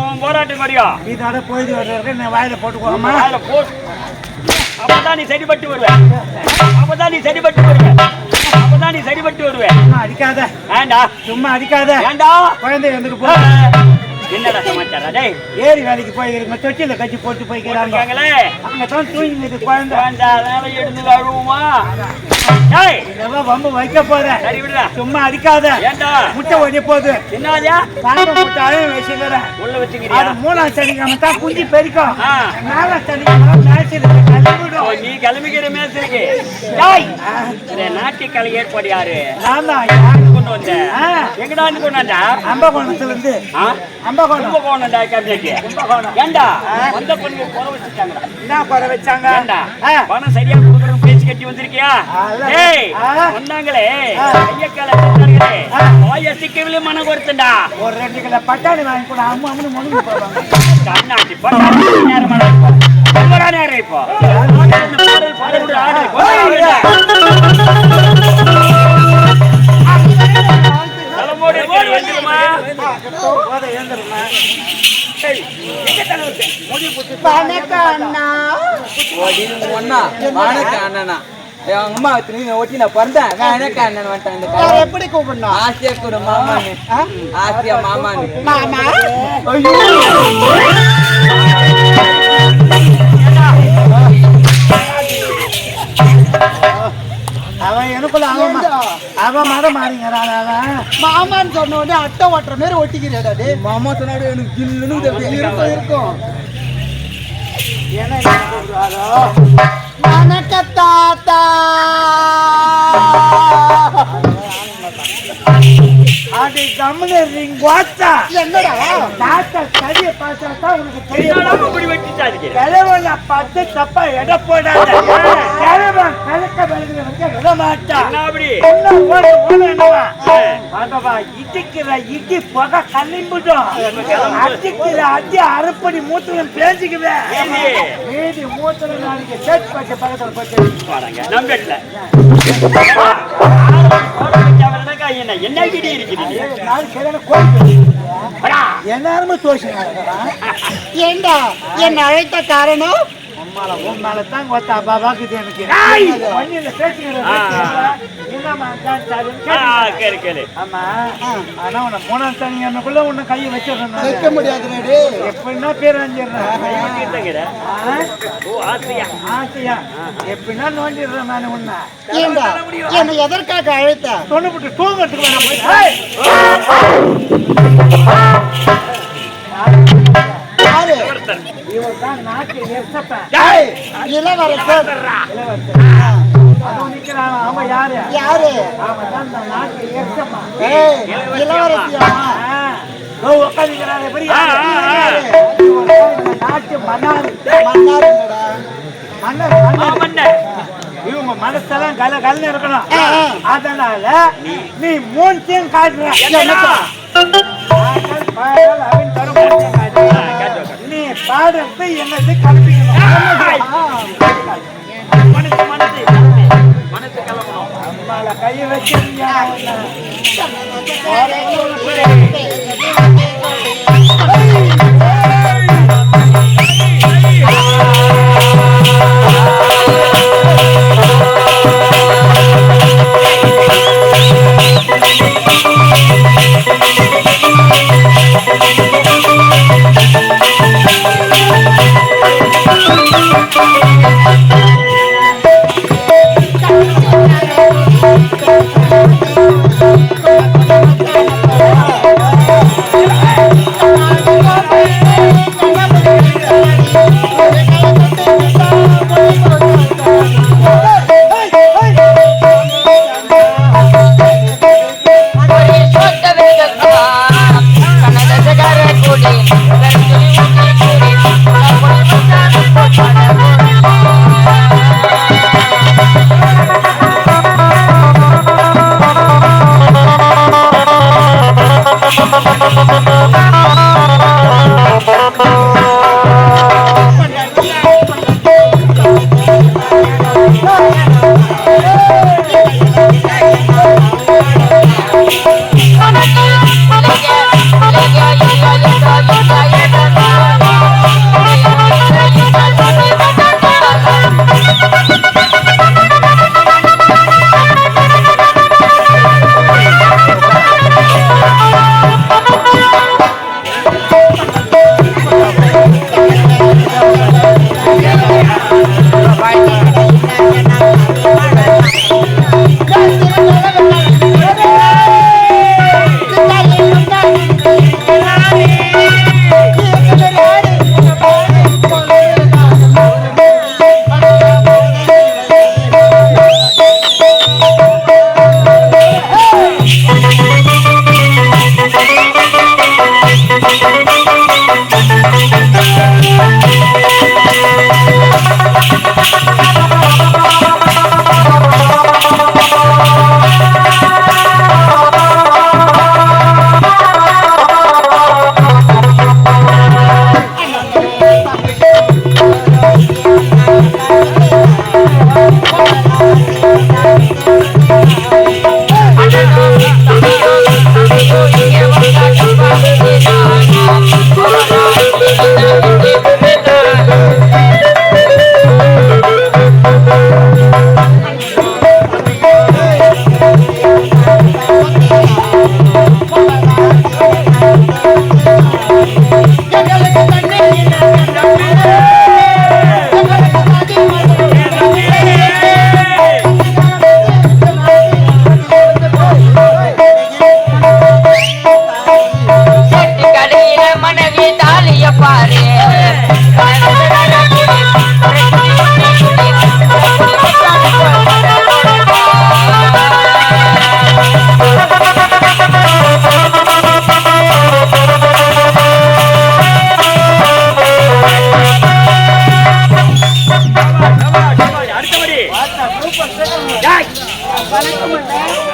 உன் போராட்டம் வரையா இதோட போயிட்டு வர்றதுக்கு நான் வாயில போட்டுக்கோமா வாயில போ. அப்பதான் நீ சரிபட்டு வருவேன். அப்பதான் நீ சரிபட்டு வருவேன். அப்பதான் நீ சரிபட்டு வருவேன். அடிக்காத. ஏண்டா சும்மா அடிக்காத. ஏண்டா குழந்தை வந்துட்டு போ. என்னடா சமாச்சாரா டேய்? ஏரி வேலைக்கு போயிருங்க, தொட்டில கட்டி போட்டு போய்க்கிறாங்க. அங்க தான் தூங்கிது குழந்தை. அதனால எடுத்து அழுவுமா? டேய் இதெல்லாம் வம்பு வைக்க போற. சரி விடுடா. சும்மா அடிக்காத. ஏண்டா முட்டை ஓடி போகுது. என்னது? பாம்பு முட்டை அழகு வச்சுக்கிறேன். உள்ள வச்சுக்கிறியா? அது 3ஆம் சனிக்கிழமை தான் குஞ்சு பெருக்கும். 4ஆம் சனிக்கிழமை மேய்ச்சலுக்கு கிளம்பிடும். நீ கிளம்பிக்கிற மேய்ச்சலுக்கு. டேய் இந்த நாட்டி கலை ஏற்பாடு யாரு? நான் தான் கொண்டு வந்தேன். எங்கடா இருந்து கொண்டு வந்தா? அம்பகோணத்துல இருந்து. கும்பகோணம்டா கேப்டேக்கு. ஏண்டா வந்த பொண்ணு குறை வச்சுட்டாங்கடா. என்ன குறை வச்சாங்க? ஏண்டா பணம் சரியா கொடுக்குறோம் பேச்சு கட்டி வந்திருக்கியா? ஏய் வந்தாங்களே கைய கால வச்சாங்களே வாய சிக்கவிலே மனம் கொடுத்தண்டா. ஒரு 2 கிலோ பட்டாணி வாங்கி கூட அம்மா அம்மா முழுங்கி போவாங்க. கண்ணாடி பட்டாணி நேரமா இப்போ ரொம்ப நேரம் இப்போ பாடல் ஆடு தலைமோடி வந்துருமா? போதை எழுந்துருமா? எங்க அம்மா ஒட்டி நான் பிறந்தேன். எனக்கு அண்ணன் வந்துட்டேன். எப்படி கூப்பிடணும்? ஆசியா கூட மாமான்னு. ஆசியா மாமான்னு. மாமா அவன் எனக்குள்ள அவன் மதம் மாறிங்கிறான். அவன் மாமான்னு சொன்ன உடனே அட்டை ஓட்டுற மாதிரி ஒட்டிக்கிறாடா. மாமா சொன்னாடு எனக்கு ஜில்லுன்னு இருக்கும். என்ன வணக்க தாத்தா. அது கம்முனரிங் வாத்தா. என்னடா தாத்தா கடிய பார்த்தா தான் உனக்கு தெரியும். அப்படி வெட்டிட்டாதீங்க. கலவன பார்த்து தப்பா எடை போடாத. கலவன் கலக்க பலகிறவங்க விட மாட்டான். அப்படி என்ன ஓடு ஓடு என்னவா? அதவா இடிக்கிற இடி புகை கலிம்புடும். அடிக்கிற அடி அறுப்படி மூத்திரம் பேசிக்குவேன். மீதி மூத்திரம் நாளைக்கு சேட் பட்டு பக்கத்துல போட்டு வாடாங்க. நம்பெட்ல என்ன கிடி இருக்குது? எல்லாருமே ஏண்டா என்ன அழைத்த காரணம்? உன்னால தான் கொத்தா பாபாக்குது எனக்கு. ஆமா ஆனா உன்னை 3ஆம் சனிக்குள்ள உன்னை கையை வச்சிடறேன். வைக்க முடியாது. எப்படின்னா பேர் வாங்கிடுறேன். ஆசையா எப்படின்னா நோண்டிடுறேன் நான் உன்னை. என்ன எதற்காக அழைத்த? தொண்ணு தூங்கறதுக்கு இவர்தான் நாட்டு இளவரசர். அவன் யாரு? அவன் தான் நாட்டு இளவரசியா உட்காந்துக்கிறாரு. நாட்டு மன்னார் மன்னர். இவங்க மனசெல்லாம் கல கலன்னு இருக்கணும். அதனால நீ 3 காட்டுற. நீ பாடுறது என்னது கலப்பிக்கணும். மனசு கிளம்பணும். அம்மால கையை வச்சிருந்தா குடிய பாரு அடுத்தபடி பார்த்தா சூப்பர் டேய், வணக்கம் அண்ணா.